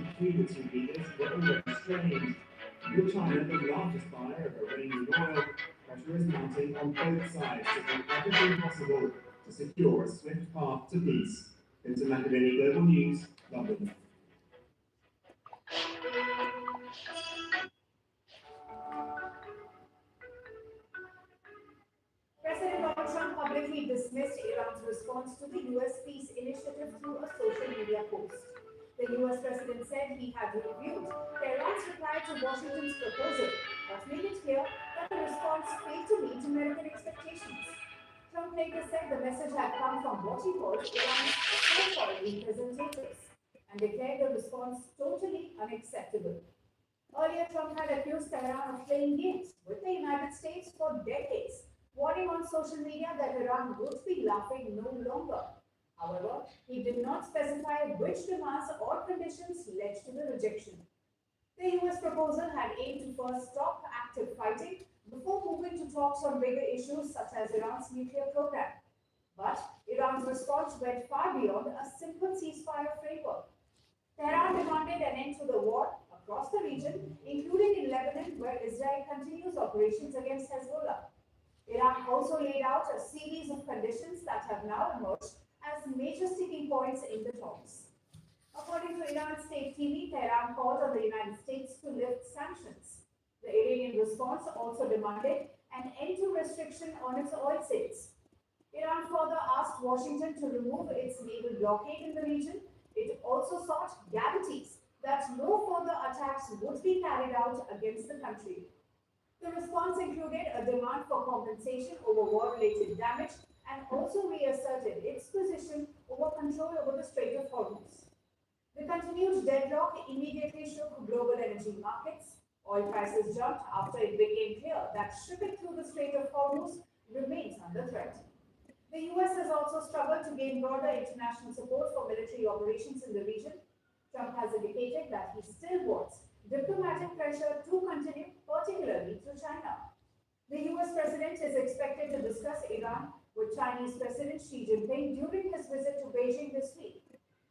between the two leaders were already strained. With China the largest buyer of Iranian oil, pressure is mounting on both sides to do everything possible to secure a swift path to peace. Into Machiavelli Global News, London. President Donald Trump publicly dismissed Iran's response to the US peace initiative through a social media post. The US president said he had reviewed Tehran's reply to Washington's proposal, but made it clear that the response failed to meet American expectations. Trump later said the message had come from what he called Iran's so-called representatives and declared the response totally unacceptable. Earlier, Trump had accused Tehran of playing games with the United States for decades, warning on social media that Iran would be laughing no longer. However, he did not specify which demands or conditions led to the rejection. The US proposal had aimed to first stop active fighting before moving to talks on bigger issues such as Iran's nuclear program. But Iran's response went far beyond a simple ceasefire framework. Tehran demanded an end to the war across the region, including in Lebanon, where Israel continues operations against Hezbollah. Iran also laid out a series of conditions that have now emerged as major sticking points in the talks. According to Iran state TV, Tehran called on the United States to lift sanctions. The Iranian response also demanded an end to restriction on its oil sales. Iran further asked Washington to remove its naval blockade in the region. It also sought guarantees that no further attacks would be carried out against the country. The response included a demand for compensation over war-related damage and also reasserted its position over control over the Strait of Hormuz. The continued deadlock immediately shook global energy markets. Oil prices jumped after it became clear that shipping through the Strait of Hormuz remains under threat. The US has also struggled to gain broader international support for military operations in the region. Trump has indicated that he still wants diplomatic pressure to continue, particularly through China. The US president is expected to discuss Iran with Chinese President Xi Jinping during his visit to Beijing this week.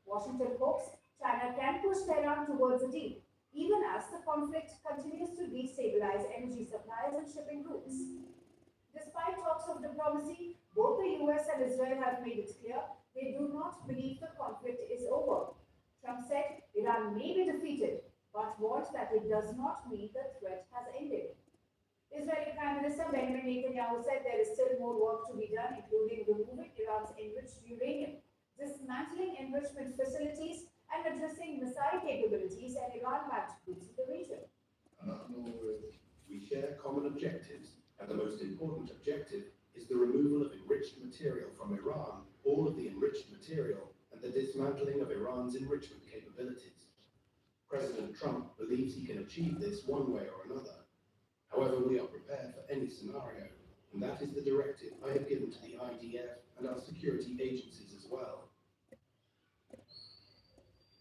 Washington hopes China can push Tehran towards a deal, even as the conflict continues to destabilize energy supplies and shipping routes. Despite talks of diplomacy, both the US and Israel have made it clear they do not believe the conflict is over. Trump said Iran may be defeated, but warned that it does not mean the threat has ended. Israeli Prime Minister Benjamin Netanyahu said there is still more work to be done, including removing Iran's enriched uranium, dismantling enrichment facilities, and addressing missile capabilities and Iran-backed groups in the region. We share common objectives, and the most important objective is the removal of enriched material from Iran, all of the enriched material, and the dismantling of Iran's enrichment capabilities. President Trump believes he can achieve this one way or another. However, we are prepared for any scenario, and that is the directive I have given to the IDF and our security agencies as well.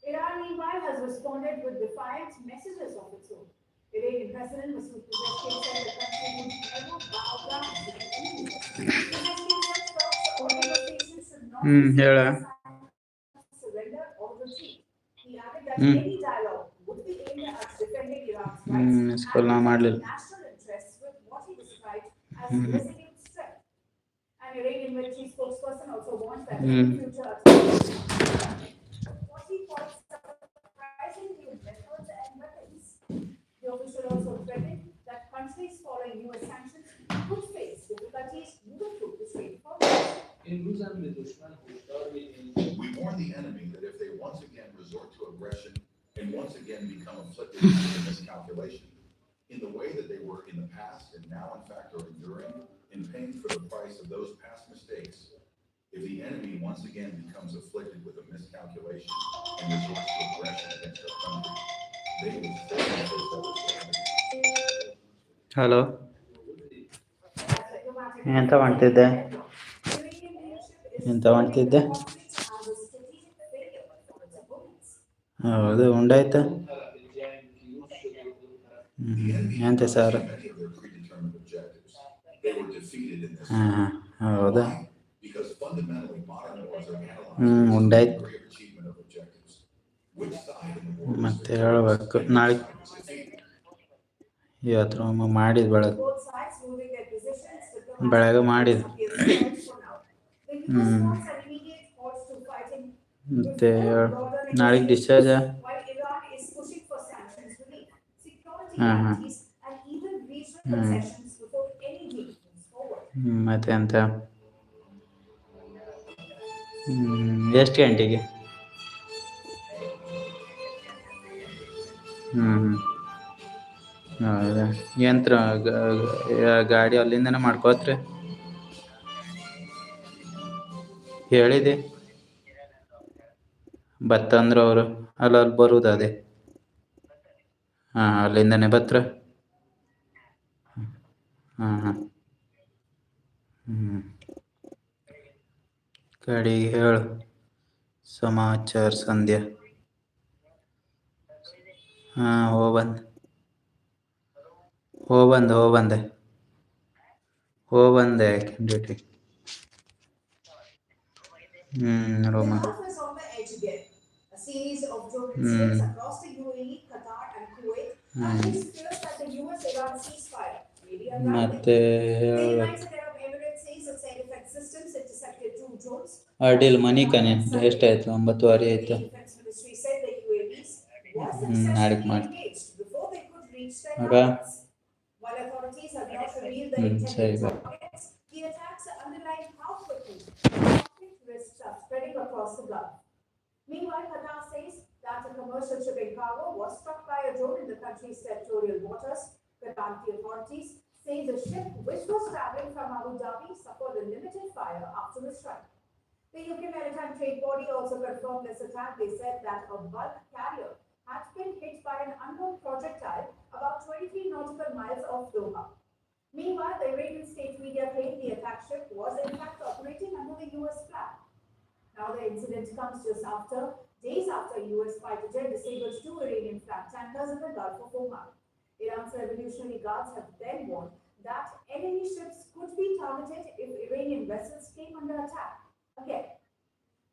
Iran, meanwhile, has responded with defiant messages of its own. Iranian President Masoud Pezeshkian said the country would never bow down to the enemy. Pezeshkian said talks or negotiations should not be seen ಹೇಳ as a sign of surrender or retreat. He added that any dialogue would be aimed at defending Iran's rights and school ನಾ protecting ಮಾಡಲಿಲ್ಲ national interests with what he described as resolute strength. An Iranian military spokesperson also warned that any future attacks what he called surprising new methods and weapons. The official also threatened that countries following US sanctions could face difficulties moving through the Strait of Hormuz. We warn the enemy that if they once again resort to aggression and once again become afflicted with a miscalculation, in the way that they were in the past and now in fact are enduring, in paying for the price of those past mistakes, if the enemy once again becomes afflicted with a miscalculation and resorts to aggression against our country, they will face hello ಎಂತ ಮಾಡ್ತಿದ್ದೆ ಎಂತ ಮಾಡ್ತಿದ್ದೆ ಹೌದು ಉಂಡಾಯ್ತಾ ಎಂತ sir many of their predetermined objectives. They were defeated in this ಹಾಂ ಹೌದಾ Why? Because fundamentally modern wars are analyzed ಉಂಡಾಯ್ತು degree of achievement of objectives. Which side in the war was ಮತ್ತೆ victorious ಹೇಳ್ಬೇಕು and which ನಾಳೆ side was defeated? ಇವತ್ತು ಮಾಡಿದ್ ಬೆಳಗ್ಗೆ Both sides moving their positions, diplomatic ಬೆಳಗ್ಗೆ efforts ಮಾಡಿದ್ appear stalled for now. The US wants an immediate halt to fighting ಮತ್ತೆ before broader ನಾಳೆಗೆ negotiations, discharge while Iran is pushing for sanctions relief, security ಹಾಂ ಹಾಂ guarantees, and even regional concessions before any deal moves forward. ಮತ್ತೆ ಅಂತ ಎಷ್ಟು ಗಂಟೆಗೆ ಹೌದಾ ಯಂತ್ರ ಗಾಡಿ ಅಲ್ಲಿಂದನೇ ಮಾಡ್ಕೋತ್ರಿ ಹೇಳಿದೆ ಬತ್ತಂದ್ರೆ ಅವರು ಅಲ್ಲಿ ಬರುವುದು ಅದೇ ಹಾಂ ಅಲ್ಲಿಂದನೇ ಬತ್ರ ಹಾಂ ಹಾಂ ಗಾಡಿ ಹೇಳು ಸಮಾಚಾರ ಸಂಧ್ಯಾ ಹಾಂ ಹೋಗ್ಬಂದೆ ಡ್ಯೂಟಿ The ರೋಮ Gulf is on the edge again. A series of drone incidents across the UAE, Qatar, and Kuwait raised fears that the US-Iran ceasefire may be unraveling. ಮತ್ತೆ The ಹೇಳ್ಬೇಕು United Arab Emirates says its air defense systems intercepted 2 drones. ಅಡ್ಡಿಲ್ಲ ಮನೆ ಕನೆ ಎಷ್ಟಾಯ್ತು 9:30 The ಆಯ್ತು defense ministry said the UAVs was ನಾಳೆಗೆ successfully ಮಾಡಿ engaged before they could reach their ಆಗ targets. While authorities have not revealed the ಸರಿ intended bye targets, the attacks underline how quickly conflict risks are spreading across the Gulf. Meanwhile, Qatar says that a commercial shipping cargo was struck by a drone in the country's territorial waters. Qatari authorities say the ship, which was traveling from Abu Dhabi, suffered a limited fire after the strike. The UK Maritime Trade Body also confirmed this attack. They said that a bulk carrier had been hit by an unknown projectile about 23 nautical miles off Doha. Meanwhile, the Iranian state media claimed the attack ship was in fact operating under the US flag. Now the incident comes just days after US fighter jet disabled 2 Iranian flag tankers in the Gulf of Oman. Iran's Revolutionary Guards have then warned that enemy ships could be targeted if Iranian vessels came under attack. Again,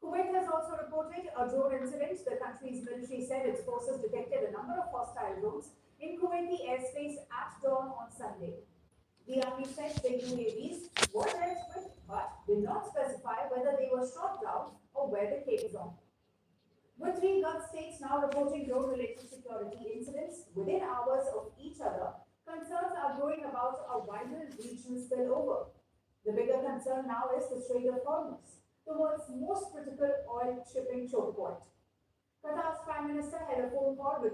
Kuwait has also reported a drone incident. The country's military said its forces detected a number of hostile drones in Kuwaiti airspace at dawn on Sunday. The army said the UAVs were dealt with, but did not specify whether they were shot down or where they came from. With 3 Gulf states now reporting drone-related security incidents within hours of each other, concerns are growing about a wider regional spillover. The bigger concern now is the Strait of Hormuz, the world's most critical oil shipping choke point. Qatar's Prime Minister held a phone call with